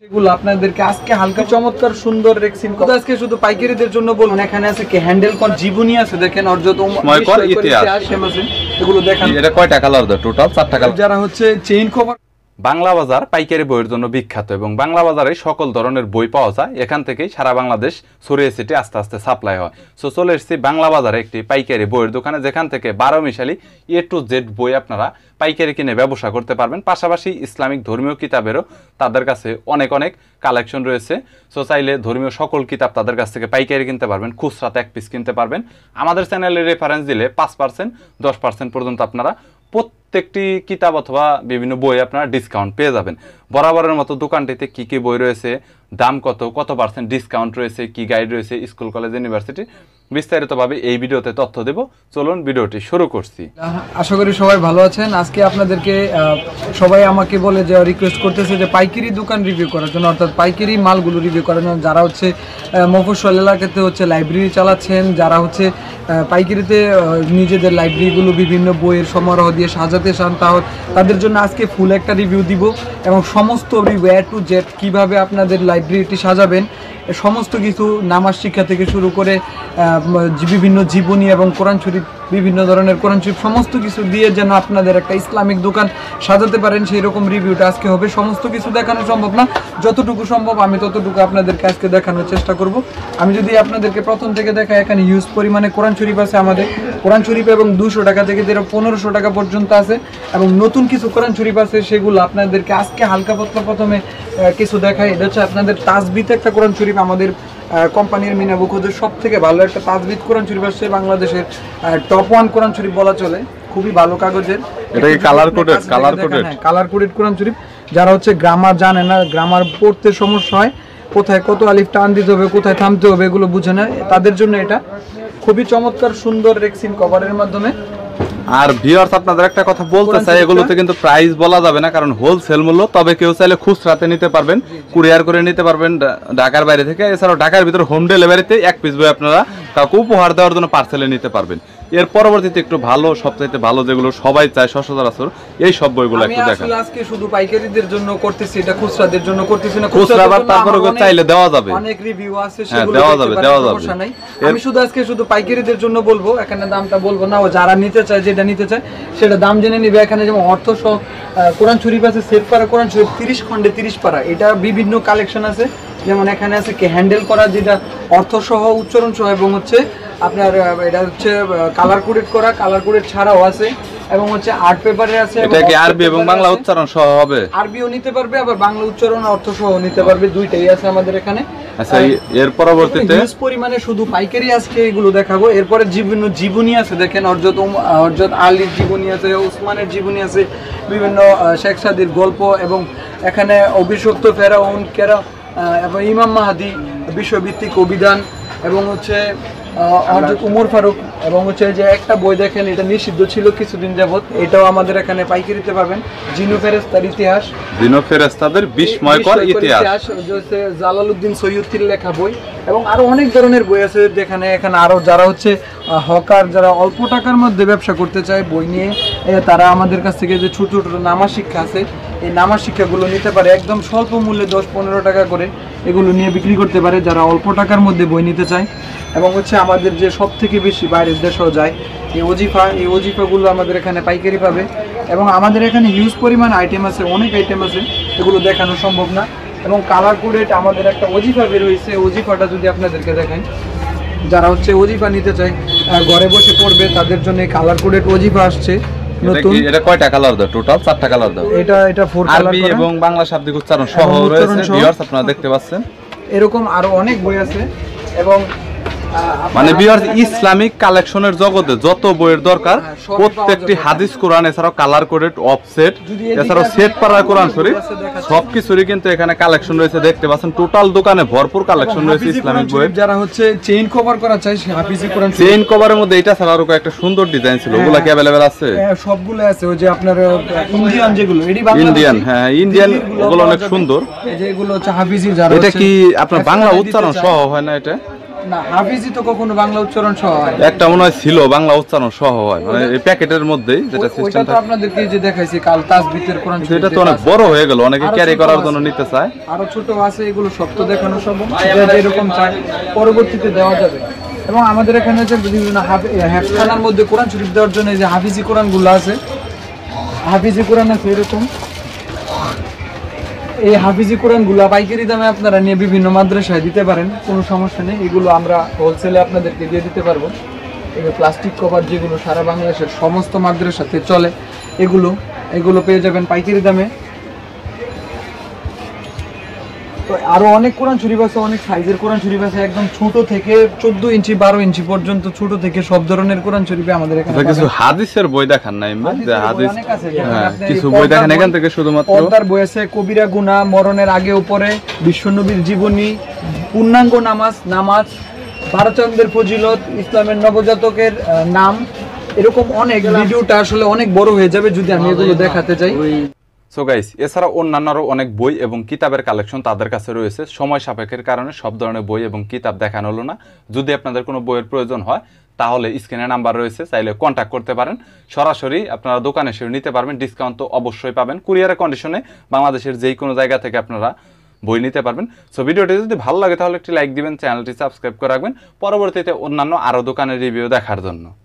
এগুলো আপনাদেরকে আজকে হালকা চমৎকার সুন্দর রেক্সিন কথা আজকে শুধু পাইকারিদের জন্য বলুন। এখানে আছে কি হ্যান্ডেল কোন জীবনী আছে, দেখেন অর্জত ইতিহাস এগুলো দেখেন। এটা কয়টা কালার দাও? টোটাল 4টা কালার। যারা হচ্ছে চেইন কভার। বাংলা বাজার পাইকারি বইয়ের জন্য বিখ্যাত এবং বাংলা বাজারে সকল ধরনের বই পাওয়া যায়। এখান থেকেই সারা বাংলাদেশ ছড়িয়ে ছিটিয়ে আস্তে আস্তে সাপ্লাই হয়। সো চলে এসেছি বাংলা বাজারে একটি পাইকারি বইয়ের দোকানে, যেখান থেকে 12 মিশালি A to Z বই আপনারা পাইকারি কিনে ব্যবসা করতে পারবেন। পাশাপাশি ইসলামিক ধর্মীয় কিতাবেরও তাদের কাছে অনেক অনেক কালেকশন রয়েছে। সো চাইলে ধর্মীয় সকল কিতাব তাদের কাছ থেকে পাইকারি কিনতে পারবেন, খুচরাতে 1 পিস কিনতে পারবেন। আমাদের চ্যানেলে রেফারেন্স দিলে 5%, 10% পর্যন্ত আপনারা প্রত্যেকটি কিতাব অথবা বিভিন্ন বই আপনারা ডিসকাউন্ট পেয়ে যাবেন। বরাবরের মতো দোকানটিতে কি কি বই রয়েছে, দাম কত, কত পার্সেন্ট ডিসকাউন্ট রয়েছে, কি গাইড রয়েছে স্কুল কলেজ ইউনিভার্সিটি, বিস্তারিতভাবে এই ভিডিওতে তথ্য দেব। চলুন ভিডিওটি শুরু করছি। আশা করি সবাই ভালো আছেন। আজকে আপনাদেরকে সবাই আমাকে বলে যে রিকোয়েস্ট করতেছে যে পাইকারি দোকান রিভিউ করার জন্য, অর্থাৎ পাইকারি মালগুলো রিভিউ করার জন্য। যারা হচ্ছে মফস্বল এলাকাতে হচ্ছে লাইব্রেরি চালাচ্ছেন, যারা হচ্ছে পাইকারিতে নিজেদের লাইব্রেরিগুলো বিভিন্ন বইয়ের সমারোহ দিয়ে সাজাতে চান, তাদের জন্য আজকে ফুল একটা রিভিউ দিব এবং সমস্ত রিভিউ A to Z কীভাবে আপনাদের লাইব্রেরিটি সাজাবেন সমস্ত কিছু, নামাজ শিক্ষা থেকে শুরু করে বিভিন্ন জীবনী এবং কোরআন শরীফ, বিভিন্ন ধরনের কোরআন শরীফ সমস্ত কিছু দিয়ে যেন আপনাদের একটা ইসলামিক দোকান সাজাতে পারেন, সেই রকম রিভিউটা আজকে হবে। সমস্ত কিছু দেখানো সম্ভব না, যতটুকু সম্ভব আমি ততটুকু আপনাদেরকে আজকে দেখানোর চেষ্টা করব। আমি যদি আপনাদেরকে প্রথম থেকে দেখাই, এখানে হিউজ পরিমাণে কোরআন শরীফ আছে আমাদের। কোরআন শরীফ এবং 200 টাকা থেকে 1500 টাকা পর্যন্ত আছে এবং নতুন কিছু কোরআন শরীফ আছে, সেগুলো আপনাদেরকে আজকে হালকা পাতলা প্রথমে কিছু দেখাই। এটা হচ্ছে আপনাদের তাজবিদ একটা কোরআন শরীফ, আমাদের কোম্পানির মিনা বুকদের সব থেকে ভালো একটা তাজবিদ কোরআন শরীফ আসছে, বাংলাদেশের টপ 1 কোরআন শরীফ বলা চলে, খুবই ভালো কাগজের। এটা কি কালার কোডেড? কালার কোডেড কোরআন শরীফ। যারা হচ্ছে গ্রামার জানে না, গ্রামার পড়তে সমস্যা হয়, কোথায় কত আলিফ টান দিতে হবে, কোথায় থামতে হবে, এগুলো বুঝে না, তাদের জন্য এটা খুবই চমৎকার সুন্দর রেক্সিন কভারের মাধ্যমে। আর ভিউয়ার্স, আপনাদের একটা কথা বলতে চাই, এগুলোতে কিন্তু প্রাইস বলা যাবে না, কারণ হোলসেল মূল্য। তবে কেউ চাইলে খুচরাতে নিতে পারবেন, কুরিয়ার করে নিতে পারবেন ঢাকার বাইরে থেকে। এছাড়াও ঢাকার ভিতরে হোম ডেলিভারিতে 1 পিস বই আপনারা কাউকে উপহার দেওয়ার জন্য পার্সেলে নিতে পারবেন। এর পরবর্তীতে একটু ভালো, সবচাইতে ভালো যেগুলো সবাই চায় সচরাচর, এই সব বইগুলো একটু দেখেন। আমি আজকে শুধু পাইকারিদের জন্য করতেছি, এটা খুচরাদের জন্য করতেছি না। খুচরা আবার তারপরে চাইলে দেওয়া যাবে, অনেক রিভিউ আছে, সেগুলো দেওয়া যাবে। সমস্যা নাই। আমি শুধু আজকে শুধু পাইকারিদের জন্য বলবো, এখানে দামটা বলবো না, যারা নিতে চায়, যেটা নিতে চায় সেটা দাম জেনে নিবে। এখানে যেমন অর্থ সহ কোরআন শরীফ আছে, সেট পারা কোরআন শরীফ 30 খণ্ডে 30 পারা, এটা বিভিন্ন কালেকশন আছে। যেমন এখানে আছে কি হ্যান্ডেল করা, যেটা অর্থ সহ উচ্চারণ সহ, এবং হচ্ছে আপনার এটা হচ্ছে কালার কোডেড করা, কালার কোডেড ছাড়াও আছে, এবং হচ্ছে আর্ট পেপারে আছে। এটা কি আরবি এবং বাংলা উচ্চারণ সহ হবে? আরবিও নিতে পারবে, আবার বাংলা উচ্চারণ অর্থ সহ নিতে পারবে, দুইটাই আছে আমাদের এখানে। আচ্ছা, এর পরবর্তীতে হিউজ পরিমাণে শুধু পাইকারি আজকে এগুলো দেখাবো। এরপরে বিভিন্ন জীবনী আছে, দেখেন হযরত আলীর জীবনী আছে, ওসমানের জীবনী আছে, বিভিন্ন শেখ সাদির গল্প, এবং এখানে অভিশপ্ত ফেরাউন এবং ইমাম মাহাদি বিষয়ভিত্তিক অভিধান, এবং হচ্ছে হযরত উমর ফারুক, এবং হচ্ছে যে একটা বই দেখেন, এটা নিষিদ্ধ ছিল কিছুদিন যাবত, এটাও আমাদের এখানে পাইকারিতে পাবেন। জিনু ফেরেশতার ইতিহাস, জিনু ফেরেশতাদের বিস্ময়কর ইতিহাস, জালালউদ্দিন সৈয়দীর লেখা বই, এবং আরো অনেক ধরনের বই আছে। যেখানে এখানে আরো যারা হচ্ছে হকার, যারা অল্প টাকার মধ্যে ব্যবসা করতে চায় বই নিয়ে, তারা আমাদের কাছ থেকে যে ছোট ছোট নামাজ শিক্ষা আছে, এই নামাজ শিক্ষাগুলো নিতে পারে একদম স্বল্প মূল্যে, 10-15 টাকা করে এগুলো নিয়ে বিক্রি করতে পারে যারা অল্প টাকার মধ্যে বই নিতে চায়। এবং হচ্ছে আমাদের যে সব থেকে বেশি বাইরের দেশেও যায় এই ওজিফাগুলো আমাদের এখানে পাইকারি পাবে। এবং আমাদের এখানে হিউজ পরিমাণ আইটেম আছে, অনেক আইটেম আছে, এগুলো দেখানো সম্ভব না। এবং কালার কোডেড আমাদের একটা ওজিফা বের হয়েছে, ওজিফাটা যদি আপনাদেরকে দেখাই, যারা হচ্ছে ওজিফা নিতে চায়, ঘরে বসে পড়বে, তাদের জন্য কালার কোডেড ওজিফা আসছে নতুন। এটা কয়টা কালার দাও? টোটাল 4টা কালার দাও। এটা 4 কালার, আরবি এবং বাংলা শাব্দিক উচ্চারণ সহ রয়েছে। ভিউয়ার্স, আপনারা দেখতে পাচ্ছেন এরকম আরো অনেক বই আছে। এবং মানে ভিউয়ার্স, ইসলামিক কালেকশনের জগতে যত বইয়ের দরকার প্রত্যেকটি হাদিস কোরআন, এছাড়াও কালার কোডেড, অফসেট, এছাড়াও সেট পারা কোরআন শরীফ সবকিছুরই কিন্তু এখানে কালেকশন রয়েছে। দেখতে পাচ্ছেন টোটাল দোকানে ভরপুর কালেকশন রয়েছে ইসলামিক বইয়ের। যারা হচ্ছে চেইন কভার করা চায়, হাফিজি কোরআন চেইন কভারের মধ্যে এটা ছাড়া আরো একটা সুন্দর ডিজাইন ছিল, ওগুলা কি अवेलेबल আছে? হ্যাঁ, সবগুলো আছে। ওই যে আপনার ইন্ডিয়ান যেগুলো, ইন্ডিয়ান, হ্যাঁ ইন্ডিয়ান, ওগুলো অনেক সুন্দর। এই যে এগুলো হচ্ছে হাফিজি। যারা এটা কি আপনার বাংলা উচ্চারণ সহ হয় না? এটা না, হাফিজি তো কখনো বাংলা উচ্চারণ সহ হয় না। একটা মনে হয় ছিল বাংলা উচ্চারণ সহ হয়, মানে এই প্যাকেটের মধ্যেই যেটা ওইটা সিস্টেম তো থাকে। আপনাদেরকে যে দেখাইছি কাল তাসবিতের কোরআন কিন্তু শরীফ এটা তো যেটা অনেক আছে। বড় হয়ে গেল, অনেকে আরো ক্যারি ছোট করার আছে। জন্য নিতে চায়। আরো ছোট আছে, এগুলো সত্য দেখানো সম্ভব, যে যেরকম চাই পরবর্তীতে দেওয়া যাবে। এবং আমাদের এখানে হচ্ছে বিভিন্ন হেফখানার মধ্যে কোরআন শরীফ দেওয়ার জন্য এই যে হাফিজি কোরআনগুলো আছে, হাফিজি কোরআন আছে এরকম। এই হাফিজি কোরআনগুলো পাইকারি দামে আপনারা নিয়ে বিভিন্ন মাদ্রাসায় দিতে পারেন, কোনো সমস্যা নেই। এগুলো আমরা হোলসেলে আপনাদেরকে দিয়ে দিতে পারবো। এগুলো প্লাস্টিক কভার যেগুলো সারা বাংলাদেশের সমস্ত মাদ্রাসাতে চলে, এগুলো পেয়ে যাবেন পাইকারি দামে। তো আরো অনেক কোরআন শরীফ আছে, অনেক সাইজের কোরআন শরীফ আছে, একদম ছোট থেকে 14 ইঞ্চি 12 ইঞ্চি পর্যন্ত, ছোট থেকে সব ধরনের কোরআন শরীফে আমাদের এখানে আচ্ছা, কিছু পাবেন। হাদিসের বই দেখান না ইমরান, যে হাদিসের বই হাদিস, অনেক আছে, যেমন হ্যাঁ, আপনার কিছু এই বই দেখেন পর্দার এখান বই- থেকে শুধুমাত্র। পর্দার বই আছে, কবিরা গুনাহ, মরণের আগে উপরে, বিশ্বনবীর জীবনী, পূর্ণাঙ্গ নামাজ, বারোচন্দ্রের ফজিলত, ইসলামের নবজাতকের নাম, এরকম অনেক। ভিডিওটা আসলে অনেক বড় হয়ে যাবে যদি আমি এগুলো দেখাতে চাই। সো গাইস, এছাড়া অন্যান্য আরো অনেক বই এবং কিতাবের কালেকশন তাদের কাছে রয়েছে। সময় সাপেক্ষের কারণে সব ধরনের বই এবং কিতাব দেখানো হলো না। যদি আপনাদের কোনো বইয়ের প্রয়োজন হয় তাহলে স্ক্রিনে নাম্বার রয়েছে, চাইলে কন্ট্যাক্ট করতে পারেন। সরাসরি আপনারা দোকানে এসে নিতে পারবেন, ডিসকাউন্ট তো অবশ্যই পাবেন। কুরিয়ারের কন্ডিশনে বাংলাদেশের যেই কোনো জায়গা থেকে আপনারা বই নিতে পারবেন। সো ভিডিওটি যদি ভালো লাগে তাহলে একটি লাইক দিবেন, চ্যানেলটি সাবস্ক্রাইব করে রাখবেন পরবর্তীতে অন্যান্য আরও দোকানের রিভিউ দেখার জন্য।